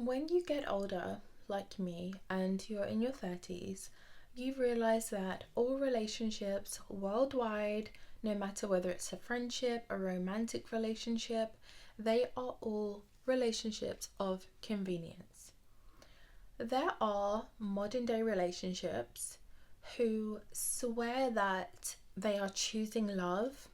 When you get older, like me, and you're in your 30s, you realize that all relationships worldwide, no matter whether it's a friendship, a romantic relationship, they are all relationships of convenience. There are modern day relationships who swear that they are choosing love.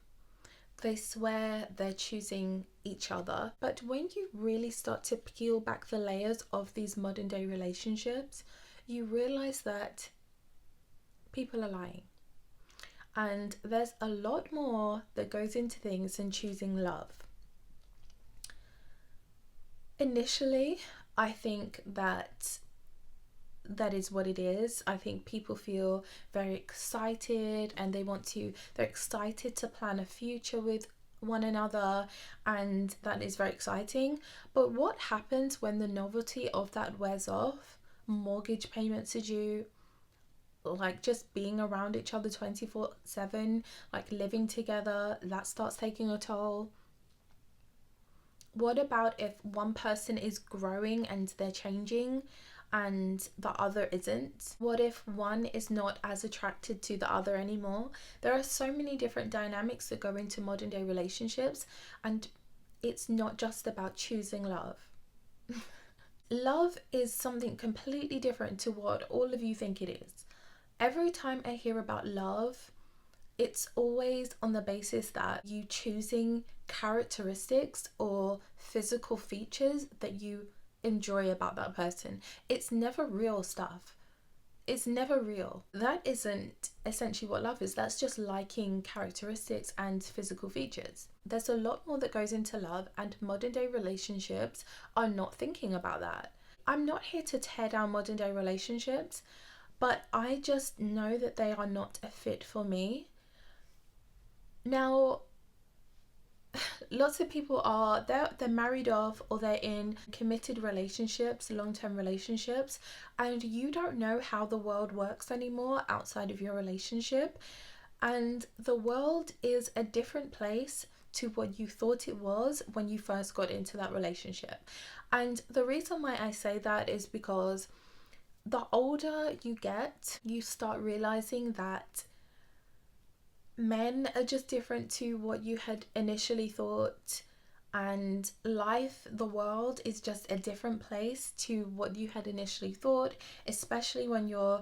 They swear they're choosing each other. But when you really start to peel back the layers of these modern day relationships, you realize that people are lying. And there's a lot more that goes into things than choosing love. Initially, I think that is what it is. I think people feel very excited and they're excited to plan a future with one another, and that is very exciting. But what happens when the novelty of that wears off? Mortgage payments are due, like just being around each other 24/7, like living together, that starts taking a toll. What about if one person is growing and they're changing and the other isn't? What if one is not as attracted to the other anymore? There are so many different dynamics that go into modern day relationships, and it's not just about choosing love. Love is something completely different to what all of you think it is. Every time I hear about love, it's always on the basis that you choosing characteristics or physical features that you enjoy about that person. It's never real stuff. It's never real. That isn't essentially what love is. That's just liking characteristics and physical features. There's a lot more that goes into love, and modern day relationships are not thinking about that. I'm not here to tear down modern day relationships, but I just know that they are not a fit for me. Now, lots of people are they're married off, or they're in committed relationships, long-term relationships, and you don't know how the world works anymore outside of your relationship, and the world is a different place to what you thought it was when you first got into that relationship. And the reason why I say that is because the older you get, you start realizing that men are just different to what you had initially thought, and life, the world, is just a different place to what you had initially thought, especially when you're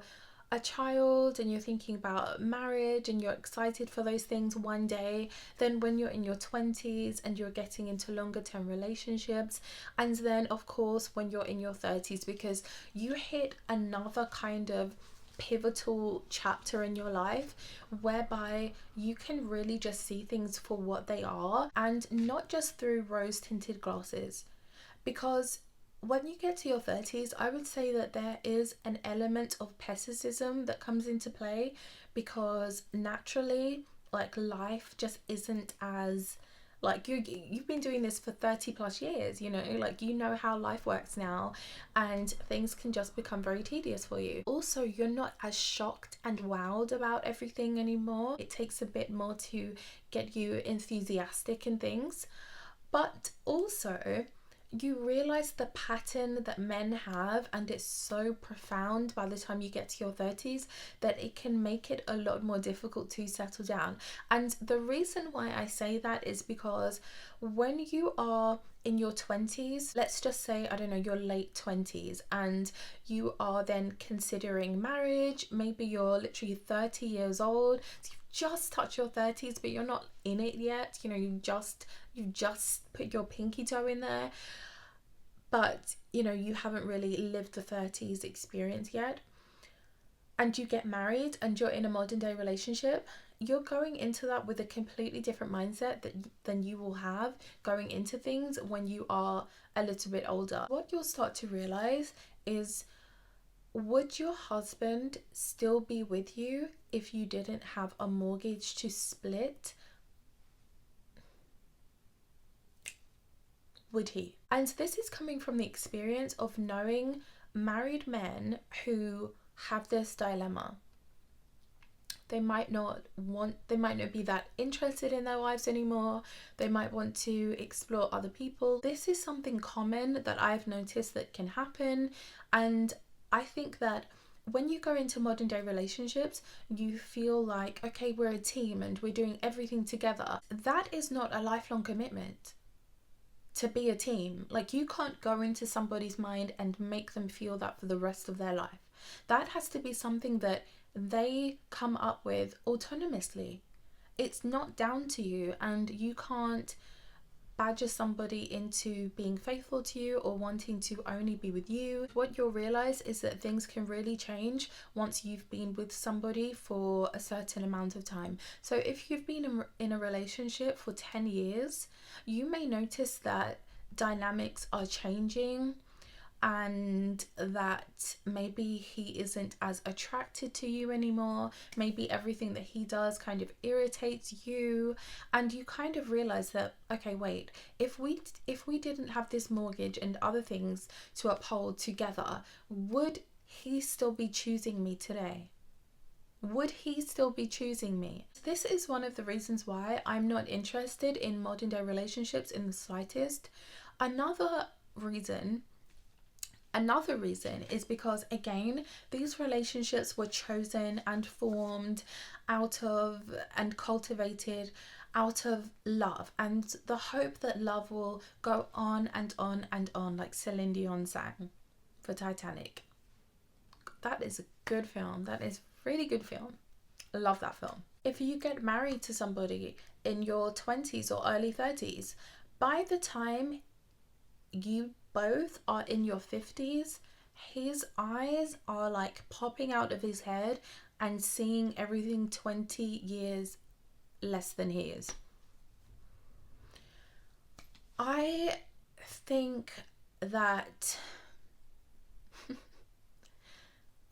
a child and you're thinking about marriage and you're excited for those things one day. Then when you're in your 20s and you're getting into longer term relationships, and then of course when you're in your 30s, because you hit another kind of pivotal chapter in your life whereby you can really just see things for what they are, and not just through rose tinted glasses. Because when you get to your 30s, I would say that there is an element of pessimism that comes into play, because naturally, like, life just isn't as, like, you've been doing this for 30 plus years, like, you know how life works now, and things can just become very tedious for you. Also, you're not as shocked and wowed about everything anymore. It takes a bit more to get you enthusiastic in things. But also, you realize the pattern that men have, and it's so profound by the time you get to your 30s that it can make it a lot more difficult to settle down. And the reason why I say that is because when you are in your 20s, let's just say, I don't know, your late 20s, and you are then considering marriage, maybe you're literally 30 years old, so you've just touched your 30s, but you're not in it yet, you've just put your pinky toe in there, but you haven't really lived the 30s experience yet, and you get married and you're in a modern day relationship. You're going into that with a completely different mindset than you will have going into things when you are a little bit older. What you'll start to realize is, would your husband still be with you if you didn't have a mortgage to split? Would he? And this is coming from the experience of knowing married men who have this dilemma. they might not be that interested in their lives anymore. They might want to explore other people. This is something common that I've noticed that can happen, and I think that when you go into modern day relationships, you feel like, okay, we're a team and we're doing everything together. That is not a lifelong commitment to be a team. Like, you can't go into somebody's mind and make them feel that for the rest of their life. That has to be something that they come up with autonomously. It's not down to you, and you can't badger somebody into being faithful to you or wanting to only be with you. What you'll realize is that things can really change once you've been with somebody for a certain amount of time. So if you've been in a relationship for 10 years, you may notice that dynamics are changing, and that maybe he isn't as attracted to you anymore. Maybe everything that he does kind of irritates you, and you kind of realize that, okay, wait, if we didn't have this mortgage and other things to uphold together, would he still be choosing me today? Would he still be choosing me? This is one of the reasons why I'm not interested in modern day relationships in the slightest. Another reason is because, again, these relationships were chosen and formed out of and cultivated out of love, and the hope that love will go on and on and on, like Celine Dion sang for Titanic. That is a good film. That is a really good film. I love that film. If you get married to somebody in your 20s or early 30s, by the time you both are in your 50s, his eyes are like popping out of his head and seeing everything 20 years less than he is. I think that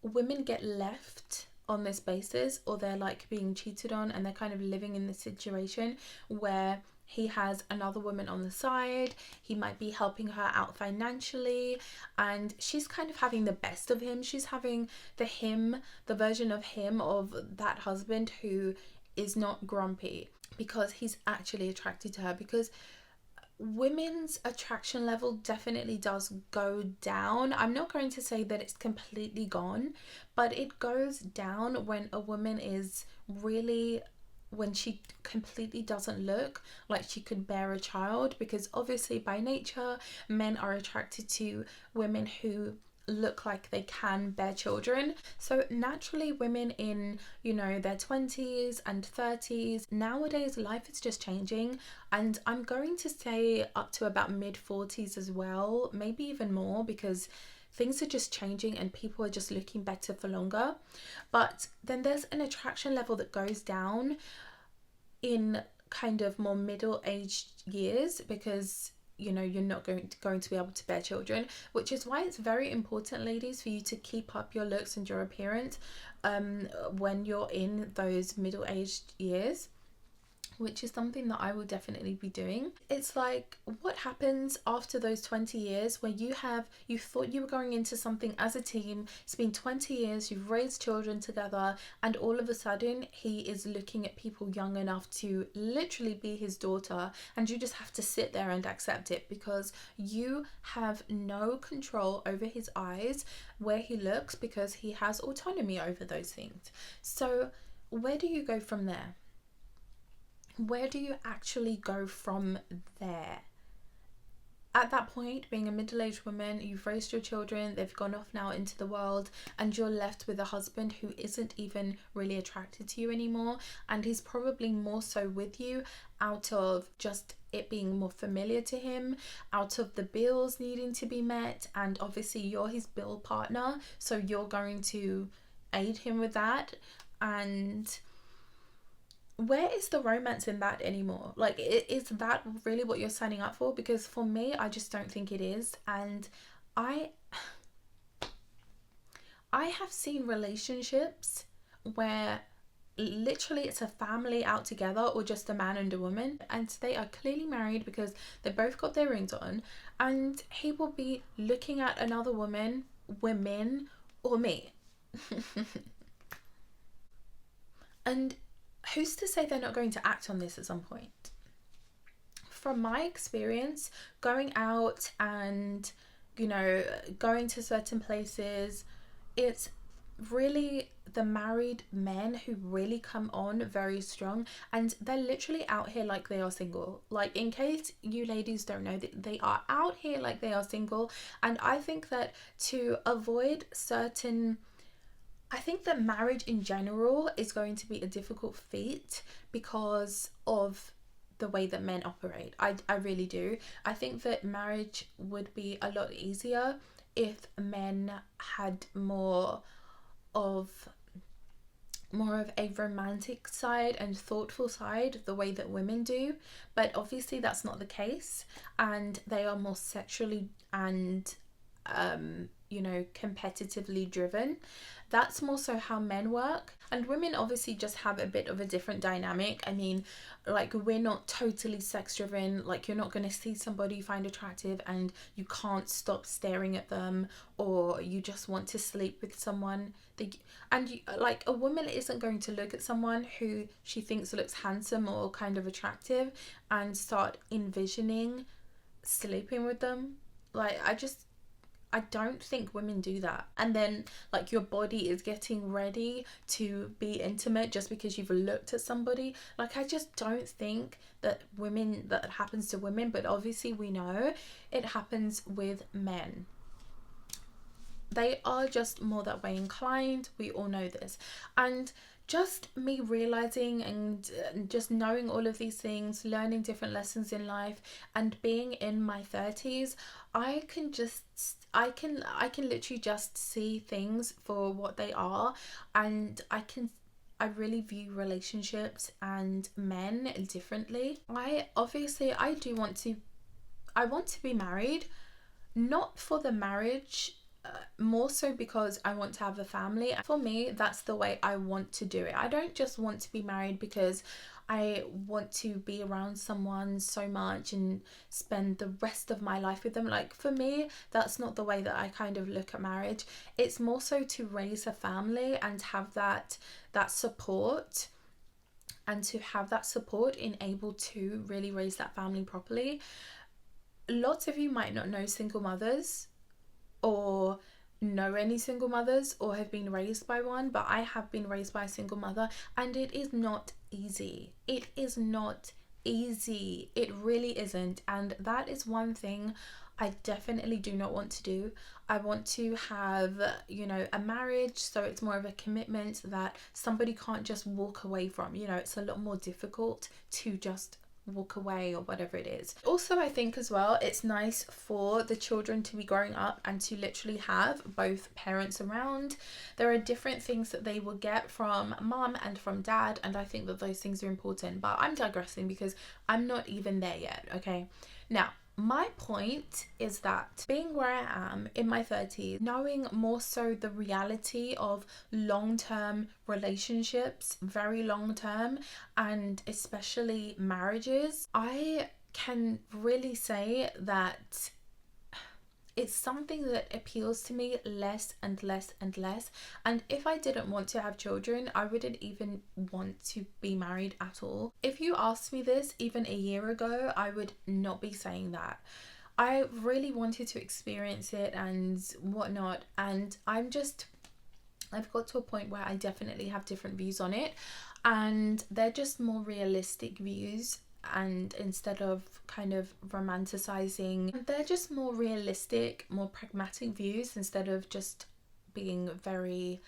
women get left on this basis, or they're like being cheated on, and they're kind of living in this situation where he has another woman on the side. He might be helping her out financially, and she's kind of having the best of him. She's having the version of him, of that husband who is not grumpy because he's actually attracted to her. Because women's attraction level definitely does go down. I'm not going to say that it's completely gone, but it goes down when a woman is really, when she completely doesn't look like she could bear a child. Because obviously by nature, men are attracted to women who look like they can bear children. So naturally, women in, their 20s and 30s, nowadays life is just changing, and I'm going to say up to about mid-40s as well, maybe even more, because things are just changing and people are just looking better for longer. But then there's an attraction level that goes down in kind of more middle-aged years, because you're not going to be able to bear children, which is why it's very important, ladies, for you to keep up your looks and your appearance when you're in those middle-aged years, which is something that I will definitely be doing. It's like, what happens after those 20 years where you thought you were going into something as a team, it's been 20 years, you've raised children together, and all of a sudden he is looking at people young enough to literally be his daughter, and you just have to sit there and accept it because you have no control over his eyes, where he looks, because he has autonomy over those things. So where do you go from there? Where do you actually go from there? At that point, being a middle-aged woman, you've raised your children, they've gone off now into the world, and you're left with a husband who isn't even really attracted to you anymore, and he's probably more so with you out of just it being more familiar to him, out of the bills needing to be met, and obviously you're his bill partner, so you're going to aid him with that. And where is the romance in that anymore? Like, is that really what you're signing up for? Because for me, I just don't think it is. And I have seen relationships where literally it's a family out together, or just a man and a woman, and they are clearly married because they both got their rings on, and he will be looking at another women, or me. And who's to say they're not going to act on this at some point? From my experience, going out and, going to certain places, it's really the married men who really come on very strong, and they're literally out here like they are single. Like, in case you ladies don't know, that they are out here like they are single. And I think that I think that marriage in general is going to be a difficult feat because of the way that men operate. I really do. I think that marriage would be a lot easier if men had of a romantic side and thoughtful side, the way that women do. But obviously that's not the case, and they are more sexually and competitively driven. That's more so how men work, and women obviously just have a bit of a different dynamic. I mean, like, we're not totally sex driven. Like, you're not going to see somebody you find attractive and you can't stop staring at them, or you just want to sleep with someone. Like, a woman isn't going to look at someone who she thinks looks handsome or kind of attractive and start envisioning sleeping with them. Like, I don't think women do that. And then, like, your body is getting ready to be intimate just because you've looked at somebody. Like, I just don't think that happens to women, but obviously we know it happens with men. They are just more that way inclined. We all know this. And just me realizing and just knowing all of these things, learning different lessons in life, and being in my 30s, I can literally just see things for what they are, and I really view relationships and men differently. I want to be married, not for the marriage, more so because I want to have a family. For me, that's the way I want to do it. I don't just want to be married because I want to be around someone so much and spend the rest of my life with them. Like, for me, that's not the way that I kind of look at marriage. It's more so to raise a family and have that support, and to have that support in able to really raise that family properly. Lots of you might not know single mothers, or know any single mothers, or have been raised by one, but I have been raised by a single mother, and it is not easy. It is not easy. It really isn't. And that is one thing I definitely do not want to do. I want to have, a marriage, so it's more of a commitment that somebody can't just walk away from. It's a lot more difficult to just walk away or whatever it is. Also, I think as well, it's nice for the children to be growing up and to literally have both parents around. There are different things that they will get from mom and from dad, and I think that those things are important. But I'm digressing because I'm not even there yet. Okay, now my point is that being where I am in my 30s, knowing more so the reality of long-term relationships, very long-term, and especially marriages, I can really say that it's something that appeals to me less and less and less. And if I didn't want to have children, I wouldn't even want to be married at all. If you asked me this even a year ago, I would not be saying that. I really wanted to experience it and whatnot, and I've got to a point where I definitely have different views on it, and they're just more realistic views. And instead of kind of romanticizing, they're just more realistic, more pragmatic views, instead of just being very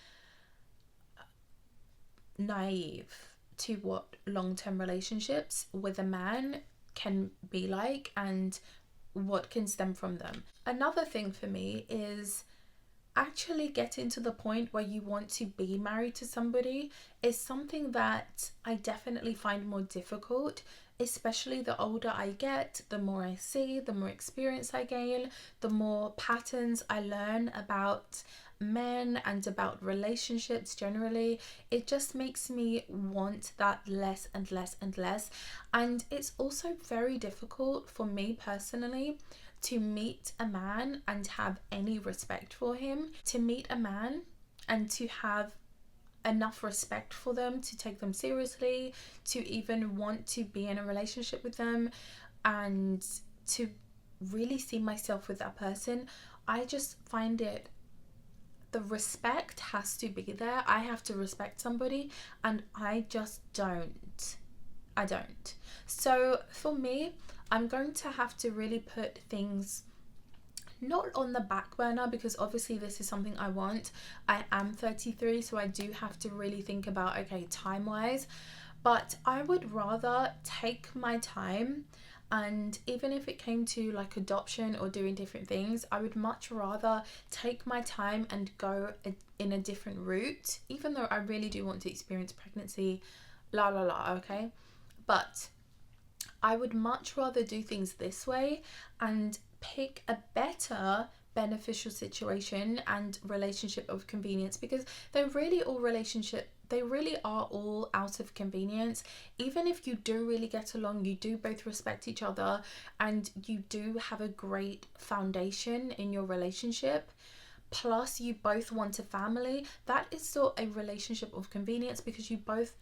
naive to what long-term relationships with a man can be like and what can stem from them. Another thing for me is actually getting to the point where you want to be married to somebody is something that I definitely find more difficult, especially the older I get, the more I see, the more experience I gain, the more patterns I learn about men and about relationships generally. It just makes me want that less and less and less. And it's also very difficult for me personally to meet a man and have any respect for him, to meet a man and to have enough respect for them to take them seriously, to even want to be in a relationship with them, and to really see myself with that person. I just find it, the respect has to be there. I have to respect somebody, and I just don't. I don't. So for me, I'm going to have to really put things not on the back burner, because obviously this is something I want. I am 33, so I do have to really think about, okay, time wise, but I would rather take my time. And even if it came to like adoption or doing different things, I would much rather take my time and go in a different route, even though I really do want to experience pregnancy, okay? But I would much rather do things this way and pick a better beneficial situation and relationship of convenience, because they really are all out of convenience. Even if you do really get along, you do both respect each other, and you do have a great foundation in your relationship, plus you both want a family, that is still a relationship of convenience, because you both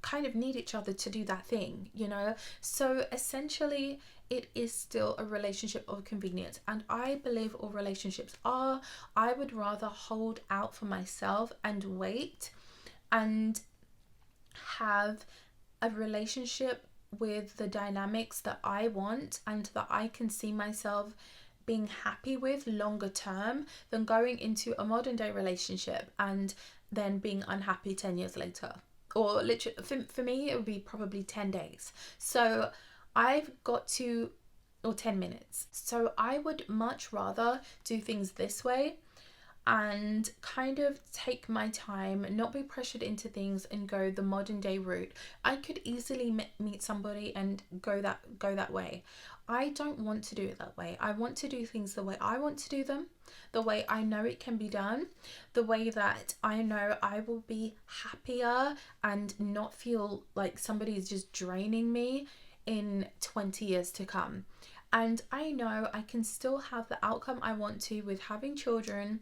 kind of need each other to do that thing, you know? So essentially, it is still a relationship of convenience, and I believe all relationships are. I would rather hold out for myself and wait and have a relationship with the dynamics that I want and that I can see myself being happy with longer term, than going into a modern day relationship and then being unhappy 10 years later. Or literally, for me, it would be probably 10 days. So I've got to, or 10 minutes. So I would much rather do things this way and kind of take my time, not be pressured into things, and go the modern day route. I could easily meet somebody and go that way. I don't want to do it that way. I want to do things the way I want to do them, the way I know it can be done, the way that I know I will be happier and not feel like somebody is just draining me in 20 years to come. And I know I can still have the outcome I want to with having children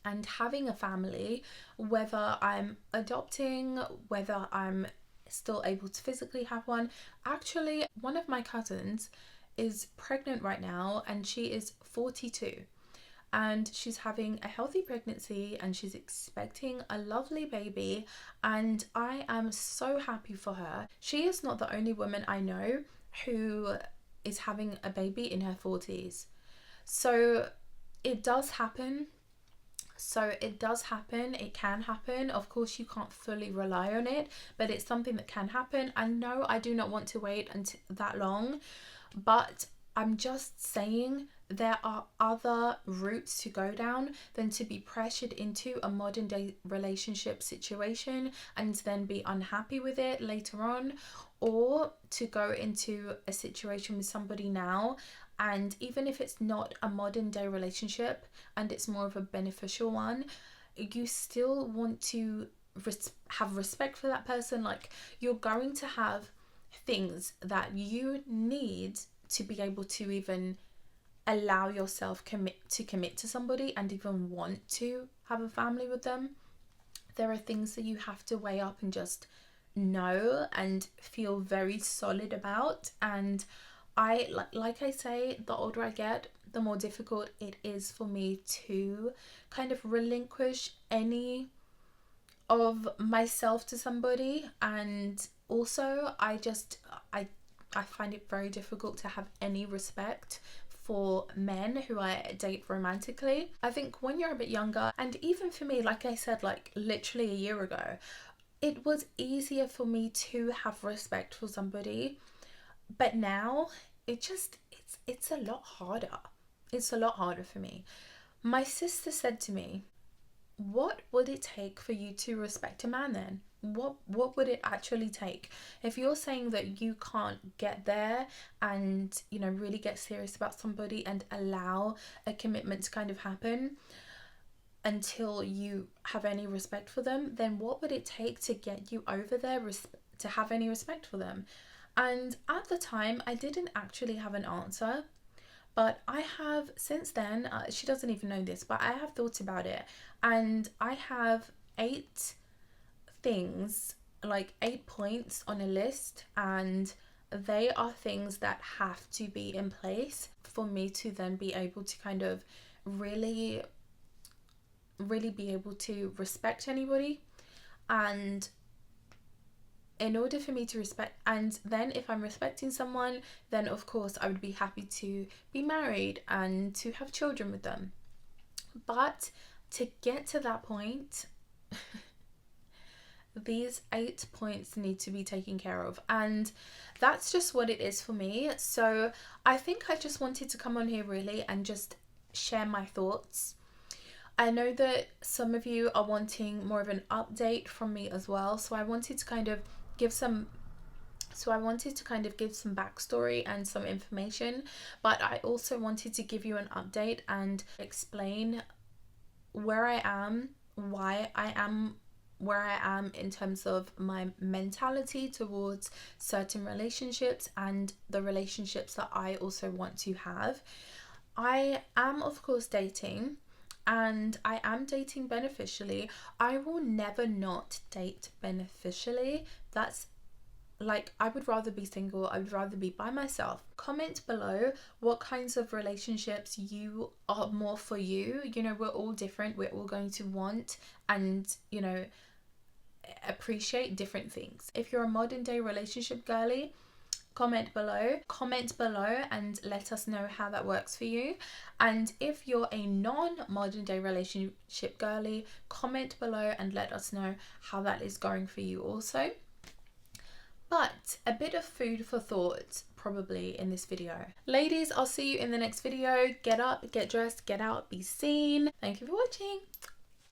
and having a family, whether I'm adopting, whether I'm still able to physically have one. Actually, one of my cousins is pregnant right now, and she is 42, and she's having a healthy pregnancy, and she's expecting a lovely baby, and I am so happy for her. She is not the only woman I know who is having a baby in her 40s. So it does happen. It can happen. Of course, you can't fully rely on it, but it's something that can happen. I know I do not want to wait until that long, but I'm just saying there are other routes to go down than to be pressured into a modern day relationship situation and then be unhappy with it later on, or to go into a situation with somebody now, and even if it's not a modern day relationship and it's more of a beneficial one, you still want to have respect for that person. Like, you're going to have things that you need to be able to even allow yourself commit to somebody and even want to have a family with them. There are things that you have to weigh up and just know and feel very solid about. And I like I say, the older I get, the more difficult it is for me to kind of relinquish any of myself to somebody. And also I find it very difficult to have any respect for men who I date romantically. I think when you're a bit younger, and even for me, like I said, like literally a year ago, it was easier for me to have respect for somebody. But now it's a lot harder. It's a lot harder for me. My sister said to me, what would it take for you to respect a man then? What would it actually take? If you're saying that you can't get there and, you know, really get serious about somebody and allow a commitment to kind of happen until you have any respect for them, then what would it take to get you over there, to have any respect for them? And at the time, I didn't actually have an answer, but I have since then, she doesn't even know this, but I have thought about it, and I have 8 things, like 8 points on a list, and they are things that have to be in place for me to then be able to kind of really be able to respect anybody. And in order for me to respect, and then if I'm respecting someone, then of course I would be happy to be married and to have children with them. But to get to that point, these 8 points need to be taken care of, and that's just what it is for me. So I think I just wanted to come on here really and just share my thoughts. I know that some of you are wanting more of an update from me as well, so I wanted to kind of give some backstory and some information, but I also wanted to give you an update and explain where I am, why I am where I am in terms of my mentality towards certain relationships and the relationships that I also want to have. I am, of course, dating, and I am dating beneficially. I will never not date beneficially. That's like, I would rather be single. I would rather be by myself. Comment below what kinds of relationships you are more for you. You know, we're all different. We're all going to want and, you know, appreciate different things. If you're a modern day relationship girly, comment below and let us know how that works for you. And if you're a non-modern day relationship girly, comment below and let us know how that is going for you also. But a bit of food for thought probably in this video. Ladies, I'll see you in the next video. Get up, get dressed, get out, be seen. Thank you for watching.